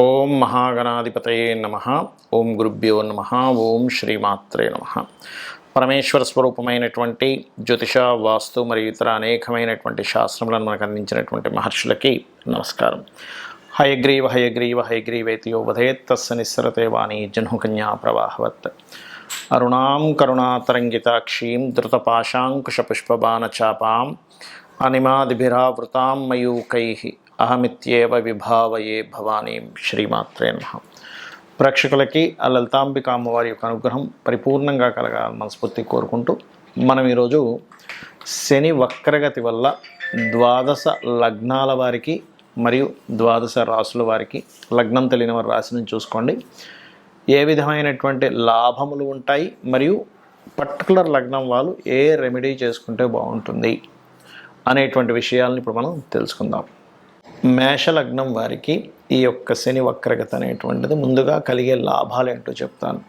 ఓం మహాగణాధిపతయే నమః. ఓం గురుభ్యో నమః. ఓం శ్రీమాత్రే నమః. పరమేశ్వర స్వరూపమైనటువంటి జ్యోతిష, వాస్తు మరియు ఇతర అనేకమైనటువంటి శాస్త్రములను మనకు అందించినటువంటి మహర్షులకి నమస్కారం. హయగ్రీవ హయగ్రీవ హయగ్రీవేతి యో వదేత్ తస్య నిస్సరతే వాణి జహ్నుకన్యా ప్రవాహవత్. అరుణాం కరుణాతరంగితాక్షీం ధృతపాశాంకుశపుష్పబాణచాపాం అనిమాదిభిరావృతాం మయూకైః అహమిత్యేవ విభావయే భవానీం. శ్రీమాత్రే నమః. ప్రేక్షకులకి ఆ లలితాంబిక అమ్మవారి యొక్క అనుగ్రహం పరిపూర్ణంగా కలగాలని మనస్ఫూర్తి కోరుకుంటూ మనం ఈరోజు శని వక్రగతి వల్ల ద్వాదశ లగ్నాల వారికి మరియు ద్వాదశ రాసుల వారికి, లగ్నం తెలియని వారి రాశిని చూసుకోండి, ఏ విధమైనటువంటి లాభములు ఉంటాయి మరియు పర్టికులర్ లగ్నం వాళ్ళు ఏ రెమెడీ చేసుకుంటే బాగుంటుంది అనేటువంటి విషయాలను ఇప్పుడు మనం తెలుసుకుందాం. మేషలగ్నం వారికి ఈ యొక్క శని వక్రగతి అనేటువంటిది ముందుగా కలిగే లాభాలు ఏంటో చెప్తాను.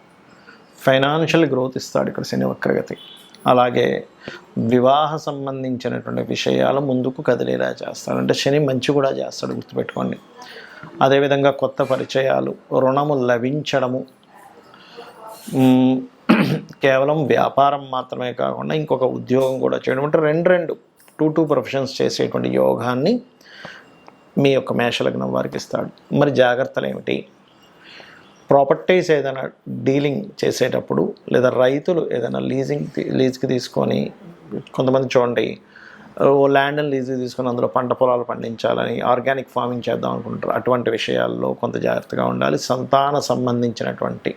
ఫైనాన్షియల్ గ్రోత్ ఇస్తాడు ఇక్కడ శని వక్రగతి. అలాగే వివాహ సంబంధించినటువంటి విషయాలు ముందుకు కదిలేలా చేస్తాడు, అంటే శని మంచి కూడా చేస్తాడు, గుర్తుపెట్టుకోండి. అదేవిధంగా కొత్త పరిచయాలు, రుణము లభించడము, కేవలం వ్యాపారం మాత్రమే కాకుండా ఇంకొక ఉద్యోగం కూడా చేయడం, అంటే రెండు టూ ప్రొఫెషన్స్ చేసేటువంటి యోగాన్ని మీ యొక్క మేషలగ్నం వారికి ఇస్తాడు. మరి జాగ్రత్తలు ఏమిటి? ప్రాపర్టీస్ ఏదైనా డీలింగ్ చేసేటప్పుడు, లేదా రైతులు ఏదైనా లీజ్కి తీసుకొని, కొంతమంది చూడండి ఓ ల్యాండ్ అండ్ లీజ్కి తీసుకొని అందులో పంట పొలాలు పండించాలని ఆర్గానిక్ ఫార్మింగ్ చేద్దాం అనుకుంటారు. అటువంటి విషయాల్లో కొంత జాగ్రత్తగా ఉండాలి. సంతాన సంబంధించినటువంటి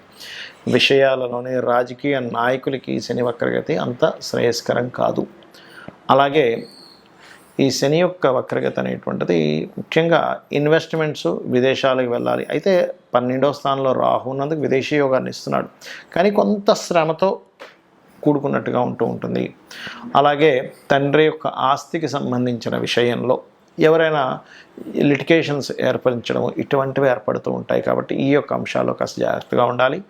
విషయాలలోనే రాజకీయ నాయకులకి శని వక్రగతి అంత శ్రేయస్కరం కాదు. అలాగే ఈ శని యొక్క వక్రగతి అనేటువంటిది ముఖ్యంగా ఇన్వెస్ట్మెంట్స్, విదేశాలకు వెళ్ళాలి. అయితే 12వ స్థానంలో రాహు ఉన్నందుకు విదేశీ యోగాన్ని ఇస్తున్నాడు, కానీ కొంత శ్రమతో కూడుకున్నట్టుగా ఉంటుంది. అలాగే తండ్రి యొక్క ఆస్తికి సంబంధించిన విషయంలో ఎవరైనా లిటికేషన్స్ ఏర్పరించడం ఇటువంటివి ఏర్పడుతూ ఉంటాయి. కాబట్టి ఈ యొక్క అంశాల్లో కాస్త జాగ్రత్తగా ఉండాలి.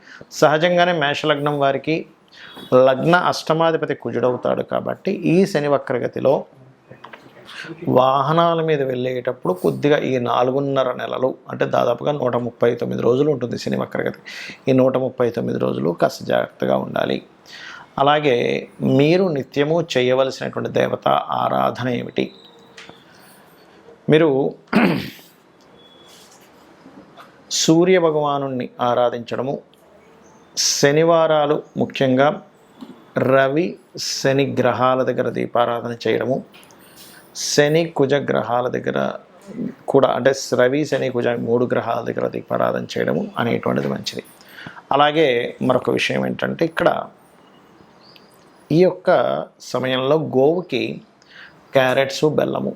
సహజంగానే మేషలగ్నం వారికి లగ్న అష్టమాధిపతి కుజుడవుతాడు. కాబట్టి ఈ శని వక్రగతిలో వాహనాల మీద వెళ్ళేటప్పుడు కొద్దిగా ఈ 4.5 నెలలు, అంటే దాదాపుగా 139 రోజులు ఉంటుంది శని వక్రగతి. ఈ 139 రోజులు కాస్త జాగ్రత్తగా ఉండాలి. అలాగే మీరు నిత్యము చేయవలసినటువంటి దేవత ఆరాధన ఏమిటి? మీరు సూర్య భగవాను ఆరాధించడము, శనివారాలు ముఖ్యంగా రవి శని గ్రహాల దగ్గర దీపారాధన చేయడము, శని కుజ గ్రహాల దగ్గర కూడా, అంటే రవి శని కుజ 3 గ్రహాల దగ్గర దీపారాధన చేయడము అనేటువంటిది మంచిది. అలాగే మరొక విషయం ఏంటంటే, ఇక్కడ ఈ యొక్క సమయంలో గోవుకి క్యారెట్స్, బెల్లము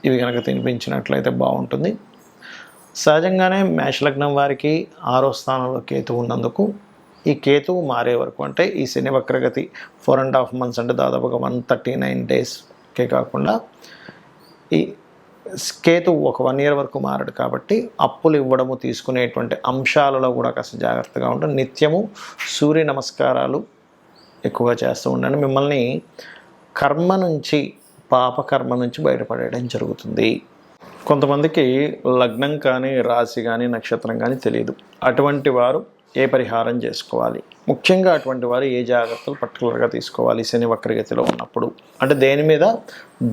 ఇవి కనుక తినిపించినట్లయితే బాగుంటుంది. సహజంగానే మేషలగ్నం వారికి 6వ స్థానంలో కేతువు ఉన్నందుకు ఈ కేతువు మారే వరకు, అంటే ఈ శని వక్రగతి 4.5 months, అంటే దాదాపుగా 139 daysకే కాకుండా ఈ కేతువు ఒక 1 year వరకు మారడు. కాబట్టి అప్పులు ఇవ్వడము, తీసుకునేటువంటి అంశాలలో కూడా కాస్త జాగ్రత్తగా ఉంటుంది. నిత్యము సూర్య నమస్కారాలు ఎక్కువగా చేస్తూ ఉండండి. మిమ్మల్ని కర్మ నుంచి, పాపకర్మ నుంచి బయటపడేయడం జరుగుతుంది. కొంతమందికి లగ్నం కానీ, రాశి కానీ, నక్షత్రం కానీ తెలియదు. అటువంటి వారు ఏ పరిహారం చేసుకోవాలి, ముఖ్యంగా అటువంటి వారు ఏ జాగ్రత్తలు పర్టికులర్గా తీసుకోవాలి శని వక్రగతిలో ఉన్నప్పుడు? అంటే దేని మీద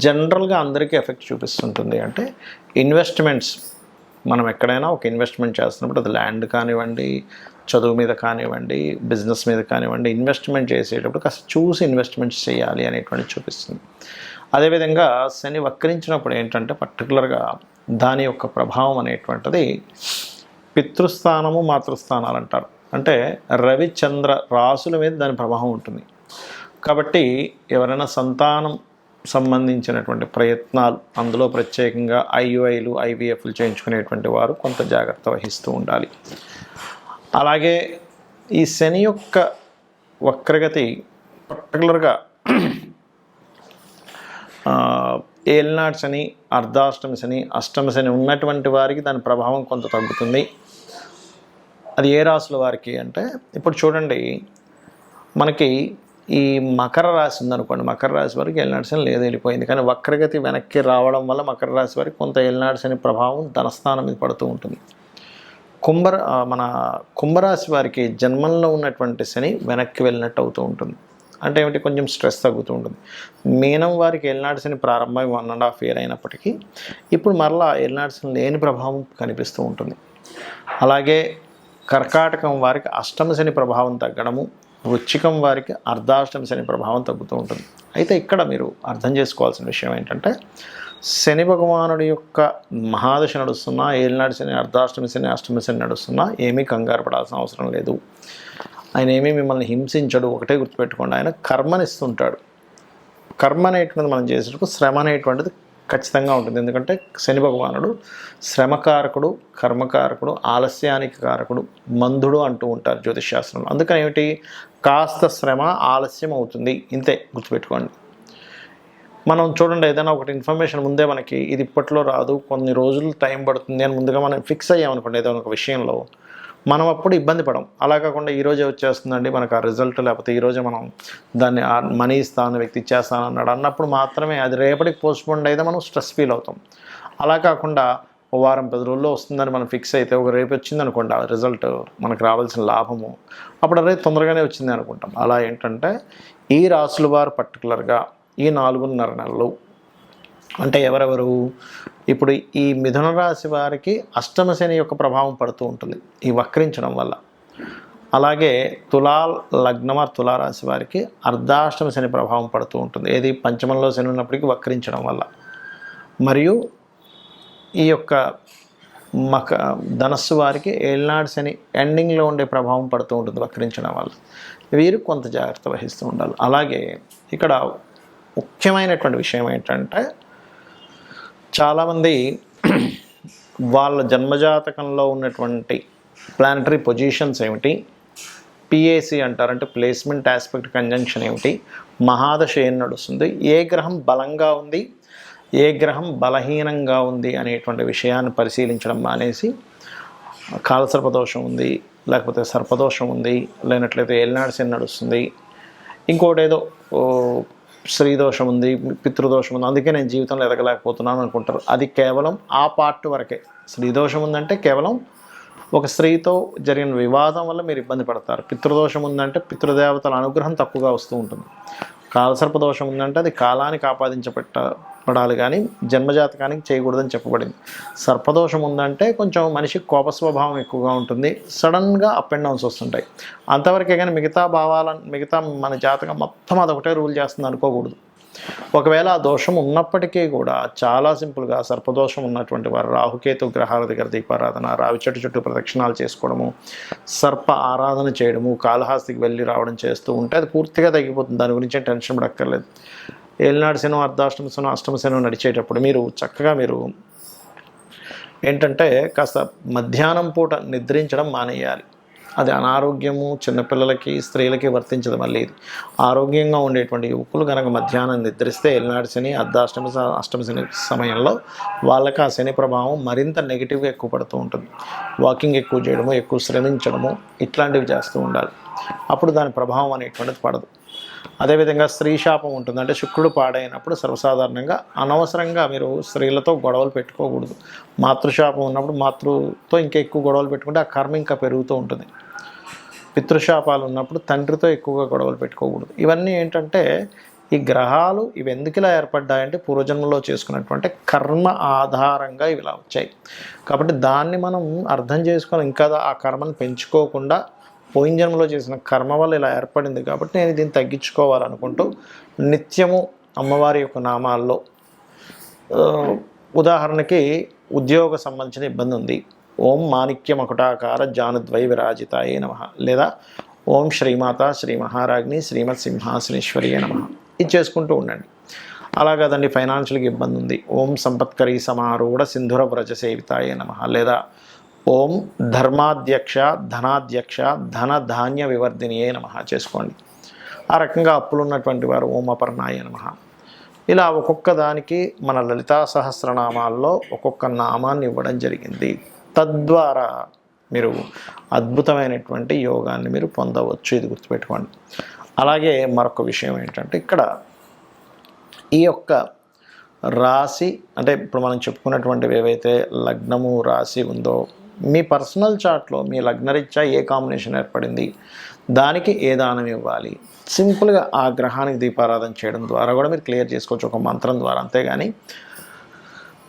జనరల్గా అందరికీ ఎఫెక్ట్ చూపిస్తుంటుంది అంటే ఇన్వెస్ట్మెంట్స్. మనం ఎక్కడైనా ఒక ఇన్వెస్ట్మెంట్ చేస్తున్నప్పుడు, అది ల్యాండ్ కానివ్వండి, చదువు మీద కానివ్వండి, బిజినెస్ మీద కానివ్వండి, ఇన్వెస్ట్మెంట్ చేసేటప్పుడు కాస్త చూసి ఇన్వెస్ట్మెంట్స్ చేయాలి అనేటువంటి చూపిస్తుంది. అదేవిధంగా శని వక్రించినప్పుడు ఏంటంటే పర్టికులర్గా దాని యొక్క ప్రభావం అనేటువంటిది పితృస్థానము, మాతృస్థానాలు అంటారు. అంటే రవిచంద్ర రాసుల మీద దాని ప్రభావం ఉంటుంది. కాబట్టి ఎవరైనా సంతానం సంబంధించినటువంటి ప్రయత్నాలు, అందులో ప్రత్యేకంగా IUIలు, IVFలు చేయించుకునేటువంటి వారు కొంత జాగ్రత్త వహిస్తూ ఉండాలి. అలాగే ఈ శని యొక్క వక్రగతి పర్టికులర్గా ఏలినాటి శని, అర్ధాష్టమి శని, అష్టమి శని ఉన్నటువంటి వారికి దాని ప్రభావం కొంత తగ్గుతుంది. అది ఏ రాశుల వారికి అంటే, ఇప్పుడు చూడండి, మనకి ఈ మకర రాశి ఉందనుకోండి, మకర రాశి వారికి ఏలినాటి శని లేదు, వెళ్ళిపోయింది. కానీ వక్రగతి వెనక్కి రావడం వల్ల మకర రాశి వారికి కొంత ఏలినాటి శని ప్రభావం ధనస్థానం మీద పడుతూ ఉంటుంది. మన కుంభరాశి వారికి జన్మంలో ఉన్నటువంటి శని వెనక్కి వెళ్ళినట్టు అవుతూ ఉంటుంది. అంటే ఏమిటి, కొంచెం స్ట్రెస్ తగ్గుతూ ఉంటుంది. మీనం వారికి ఏలినాటి శని ప్రారంభమై 1.5 year అయినప్పటికీ ఇప్పుడు మరలా ఏలినాటి శని లేని ప్రభావం కనిపిస్తూ ఉంటుంది. అలాగే కర్కాటకం వారికి అష్టమ శని ప్రభావం తగ్గడము, వృశ్చికం వారికి అర్ధాష్టమ శని ప్రభావం తగ్గుతూ ఉంటుంది. అయితే ఇక్కడ మీరు అర్థం చేసుకోవాల్సిన విషయం ఏంటంటే, శని భగవానుడి యొక్క మహాదశ నడుస్తున్నా, ఏలినాటి శని, అర్ధాష్టమి శని, అష్టమి శని నడుస్తున్నా ఏమీ కంగారు పడాల్సిన అవసరం లేదు. ఆయన ఏమీ మిమ్మల్ని హింసించడు. ఒకటే గుర్తుపెట్టుకోండి, ఆయన కర్మనిస్తుంటాడు. కర్మ అనేటువంటిది మనం చేసేటప్పుడు శ్రమ అనేటువంటిది ఖచ్చితంగా ఉంటుంది. ఎందుకంటే శని భగవానుడు శ్రమకారకుడు, కర్మకారకుడు, ఆలస్యానికి కారకుడు, మందుడు అంటూ ఉంటారు జ్యోతిష్ శాస్త్రంలో. అందుకని ఏమిటి, కాస్త శ్రమ ఆలస్యం అవుతుంది, ఇంతే గుర్తుపెట్టుకోండి. మనం చూడండి, ఏదైనా ఒకటి ఇన్ఫర్మేషన్ ముందే మనకి ఇది ఇప్పట్లో రాదు, కొన్ని రోజులు టైం పడుతుంది అని ముందుగా మనం ఫిక్స్ అయ్యామనుకోండి ఏదైనా ఒక విషయంలో, మనం అప్పుడు ఇబ్బంది పడం. అలా కాకుండా ఈరోజే వచ్చేస్తుందండి మనకు ఆ రిజల్ట్, లేకపోతే ఈరోజే మనం దాన్ని మనీ ఇస్తాను, వ్యక్తి ఇచ్చేస్తాను అన్నాడు అన్నప్పుడు మాత్రమే అది రేపటికి పోస్ట్పోన్ అయితే మనం స్ట్రెస్ ఫీల్ అవుతాం. అలా కాకుండా ఓ వారం 10 రోజుల్లో వస్తుందని మనం ఫిక్స్ అయితే, ఒక రేపు వచ్చింది అనుకోండి ఆ రిజల్ట్, మనకు రావాల్సిన లాభము, అప్పుడు అదే తొందరగానే వచ్చింది అనుకుంటాం. అలా ఏంటంటే ఈ రాసుల వారు పర్టికులర్గా ఈ 4.5 నెలలు అంటే ఎవరెవరు, ఇప్పుడు ఈ మిథున రాశి వారికి అష్టమ శని యొక్క ప్రభావం పడుతూ ఉంటుంది ఈ వక్రించడం వల్ల. అలాగే లగ్నమ తులారాశి వారికి అర్ధాష్టమ శని ప్రభావం పడుతూ ఉంటుంది, ఏది పంచమంలో శని ఉన్నప్పటికీ వక్రించడం వల్ల. మరియు ఈ యొక్క ధనస్సు వారికి ఏలినాటి శని ఎండింగ్లో ఉండే ప్రభావం పడుతూ ఉంటుంది వక్రించడం వల్ల. వీరు కొంత జాగ్రత్త వహిస్తూ ఉండాలి. అలాగే ఇక్కడ ముఖ్యమైనటువంటి విషయం ఏంటంటే, చాలామంది వాళ్ళ జన్మజాతకంలో ఉన్నటువంటి ప్లానటరీ పొజిషన్స్ ఏమిటి, పిఏసి అంటారు, అంటే ప్లేస్మెంట్ ఆస్పెక్ట్ కంజంక్షన్ ఏమిటి, మహాదశ ఏం నడుస్తుంది, ఏ గ్రహం బలంగా ఉంది, ఏ గ్రహం బలహీనంగా ఉంది అనేటువంటి విషయాన్ని పరిశీలించడం మానేసి కాలసర్పదోషం ఉంది, లేకపోతే సర్పదోషం ఉంది, లేనట్లయితే ఏలినాటి శని నడుస్తుంది, ఇంకోటి ఏదో స్త్రీదోషం ఉంది, పితృదోషం ఉంది, అందుకే నేను జీవితంలో ఎదగలేకపోతున్నాను అనుకుంటారు. అది కేవలం ఆ పార్ట్ వరకే. స్త్రీదోషం ఉందంటే కేవలం ఒక స్త్రీతో జరిగిన వివాదం వల్ల మీరు ఇబ్బంది పడతారు. పితృదోషం ఉందంటే పితృదేవతల అనుగ్రహం తక్కువగా వస్తూ ఉంటుంది. కాలసర్పదోషం ఉందంటే అది కాలానికి ఆపాదించబడాలి కానీ జన్మజాతకానికి చేయకూడదని చెప్పబడింది. సర్పదోషం ఉందంటే కొంచెం మనిషికి కోప స్వభావం ఎక్కువగా ఉంటుంది, సడన్గా అప్ అండ్ డౌన్స్ వస్తుంటాయి, అంతవరకే. కానీ మిగతా మన జాతకం మొత్తం అదొకటే రూల్ చేస్తుంది అనుకోకూడదు. ఒకవేళ ఆ దోషం ఉన్నప్పటికీ కూడా చాలా సింపుల్గా సర్పదోషం ఉన్నటువంటి వారు రాహుకేతు గ్రహాల దగ్గర దీపారాధన, రావి చెట్టు చుట్టూ ప్రదక్షిణాలు చేసుకోవడము, సర్ప ఆరాధన చేయడము, కాళహస్తికి వెళ్ళి రావడం చేస్తూ ఉంటే అది పూర్తిగా తగ్గిపోతుంది. దాని గురించి టెన్షన్ పడక్కర్లేదు. ఏలినాటి శని, అర్ధాష్టమ శని, అష్టమ శని నడిచేటప్పుడు మీరు చక్కగా ఏంటంటే కాస్త మధ్యాహ్నం పూట నిద్రించడం మానేయాలి. అది అనారోగ్యము చిన్నపిల్లలకి, స్త్రీలకి వర్తించదు. మళ్ళీ ఇది ఆరోగ్యంగా ఉండేటువంటి యువకులు కనుక మధ్యాహ్నం నిద్రిస్తే ఏలినాటి శని, అష్టమ శని సమయంలో వాళ్ళకి ఆ శని ప్రభావం మరింత నెగిటివ్గా ఎక్కువ పడుతూ ఉంటుంది. వాకింగ్ ఎక్కువ చేయడము, ఎక్కువ శ్రమించడము, ఇట్లాంటివి చేస్తూ ఉండాలి. అప్పుడు దాని ప్రభావం అనేటువంటిది పడదు. అదేవిధంగా స్త్రీ శాపం ఉంటుంది, అంటే శుక్రుడు పాడైనప్పుడు సర్వసాధారణంగా అనవసరంగా మీరు స్త్రీలతో గొడవలు పెట్టుకోకూడదు. మాతృశాపం ఉన్నప్పుడు మాతృతో ఇంకా ఎక్కువ గొడవలు పెట్టుకుంటే ఆ కర్మ ఇంకా పెరుగుతూ ఉంటుంది. పితృశాపాలు ఉన్నప్పుడు తండ్రితో ఎక్కువగా గొడవలు పెట్టుకోకూడదు. ఇవన్నీ ఏంటంటే ఈ గ్రహాలు ఇవి ఎందుకు ఇలా ఏర్పడ్డాయంటే పూర్వజన్మలో చేసుకున్నటువంటి కర్మ ఆధారంగా ఇవి ఇలా వచ్చాయి. కాబట్టి దాన్ని మనం అర్థం చేసుకొని ఇంకా ఆ కర్మను పెంచుకోకుండా పోయిన జన్మలో చేసిన కర్మ వల్ల ఇలా ఏర్పడింది కాబట్టి నేను దీన్ని తగ్గించుకోవాలనుకుంటూ నిత్యము అమ్మవారి యొక్క నామాల్లో, ఉదాహరణకి ఉద్యోగ సంబంధించిన ఇబ్బంది ఉంది, ఓం మాణిక్య మకుటాకార జానుద్వై విరాజితాయే నమః, లేదా ఓం శ్రీమాత శ్రీ మహారాజ్ని శ్రీమత్ సింహాసనేశ్వరియే నమః, ఇది చేసుకుంటూ ఉండండి. అలా కాదండి ఫైనాన్షియల్గా ఇబ్బంది ఉంది, ఓం సంపత్కరీ సమారూఢ సింధుర వ్రజ సేవితాయే నమః, లేదా ఓం ధర్మాధ్యక్ష ధనాధ్యక్ష ధన ధాన్య వివర్ధినియే నమః చేసుకోండి. ఆ రకంగా అప్పులు ఉన్నటువంటి వారు ఓం అపర్ణాయ నమః. ఇలా ఒక్కొక్క దానికి మన లలితా సహస్రనామాల్లో ఒక్కొక్క నామాన్ని ఇవ్వడం జరిగింది. తద్వారా మీరు అద్భుతమైనటువంటి యోగాన్ని మీరు పొందవచ్చు, ఇది గుర్తుపెట్టుకోండి. అలాగే మరొక విషయం ఏంటంటే ఇక్కడ ఈ యొక్క రాశి అంటే ఇప్పుడు మనం చెప్పుకున్నటువంటివి ఏవైతే లగ్నము రాశి ఉందో మీ పర్సనల్ చార్ట్లో మీ లగ్నరీత్యా ఏ కాంబినేషన్ ఏర్పడింది, దానికి ఏ దానం ఇవ్వాలి, సింపుల్గా ఆ గ్రహానికి దీపారాధన చేయడం ద్వారా కూడా మీరు క్లియర్ చేసుకోవచ్చు ఒక మంత్రం ద్వారా. అంతేగాని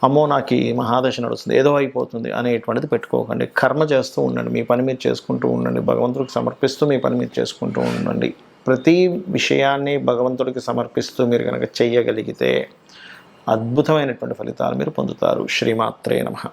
అమ్మో నాకు ఈ మహాదశ నడుస్తుంది ఏదో అయిపోతుంది అనేటువంటిది పెట్టుకోకండి. కర్మ చేస్తూ ఉండండి, మీ పని మీరు చేసుకుంటూ ఉండండి, భగవంతుడికి సమర్పిస్తూ మీ పని మీరు చేసుకుంటూ ఉండండి. ప్రతి విషయాన్ని భగవంతుడికి సమర్పిస్తూ మీరు కనుక చెయ్యగలిగితే అద్భుతమైనటువంటి ఫలితాలు మీరు పొందుతారు. శ్రీమాత్రే నమః.